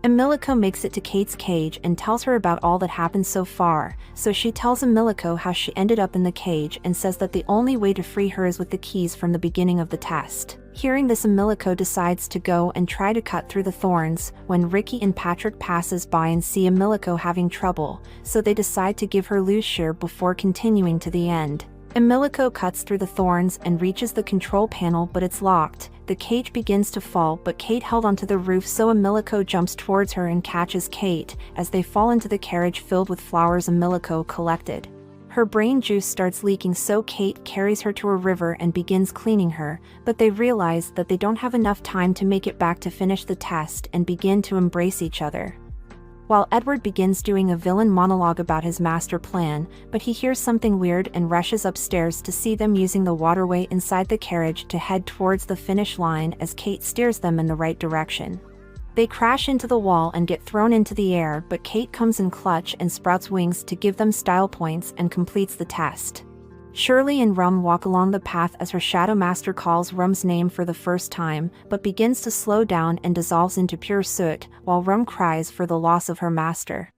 Emilico makes it to Kate's cage and tells her about all that happened so far, so she tells Emilico how she ended up in the cage and says that the only way to free her is with the keys from the beginning of the test. Hearing this, Emilico decides to go and try to cut through the thorns, when Ricky and Patrick passes by and see Emilico having trouble, so they decide to give her Lucier before continuing to the end. Emilico cuts through the thorns and reaches the control panel, but it's locked. The cage begins to fall, but Kate held onto the roof, so Emilico jumps towards her and catches Kate as they fall into the carriage filled with flowers Emilico collected. Her brain juice starts leaking, so Kate carries her to a river and begins cleaning her, but they realize that they don't have enough time to make it back to finish the test and begin to embrace each other. While Edward begins doing a villain monologue about his master plan, but he hears something weird and rushes upstairs to see them using the waterway inside the carriage to head towards the finish line as Kate steers them in the right direction. They crash into the wall and get thrown into the air, but Kate comes in clutch and sprouts wings to give them style points and completes the test. Shirley and Rum walk along the path as her Shadow Master calls Rum's name for the first time, but begins to slow down and dissolves into pure soot, while Rum cries for the loss of her master.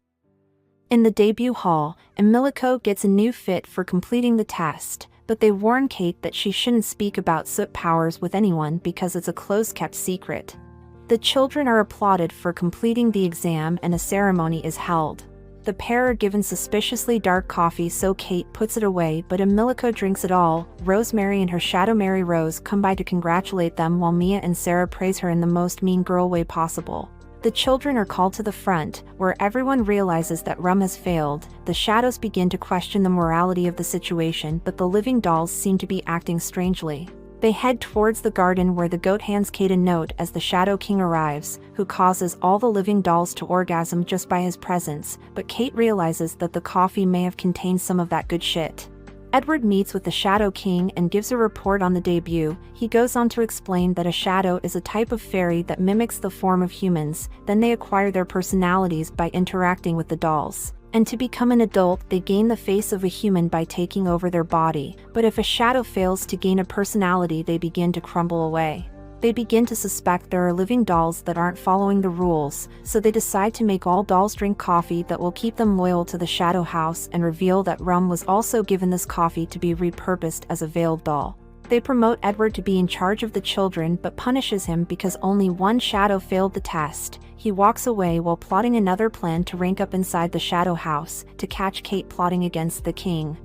In the debut hall, Emilico gets a new fit for completing the test, but they warn Kate that she shouldn't speak about soot powers with anyone because it's a close-kept secret. The children are applauded for completing the exam and a ceremony is held. The pair are given suspiciously dark coffee, so Kate puts it away, but Emilico drinks it all. Rosemary and her Shadow Mary Rose come by to congratulate them, while Mia and Sarah praise her in the most mean girl way possible. The children are called to the front, where everyone realizes that Rum has failed. The shadows begin to question the morality of the situation, but the living dolls seem to be acting strangely. They head towards the garden, where the goat hands Kate a note as the Shadow King arrives, who causes all the living dolls to orgasm just by his presence, but Kate realizes that the coffee may have contained some of that good shit. Edward meets with the Shadow King and gives a report on the debut. He goes on to explain that a shadow is a type of fairy that mimics the form of humans, then they acquire their personalities by interacting with the dolls. And to become an adult, they gain the face of a human by taking over their body, but if a shadow fails to gain a personality, they begin to crumble away. They begin to suspect there are living dolls that aren't following the rules, so they decide to make all dolls drink coffee that will keep them loyal to the Shadow House, and reveal that Rum was also given this coffee to be repurposed as a veiled doll. They promote Edward to be in charge of the children, but punishes him because only one shadow failed the test. He walks away while plotting another plan to rank up inside the Shadow House, to catch Kate plotting against the king.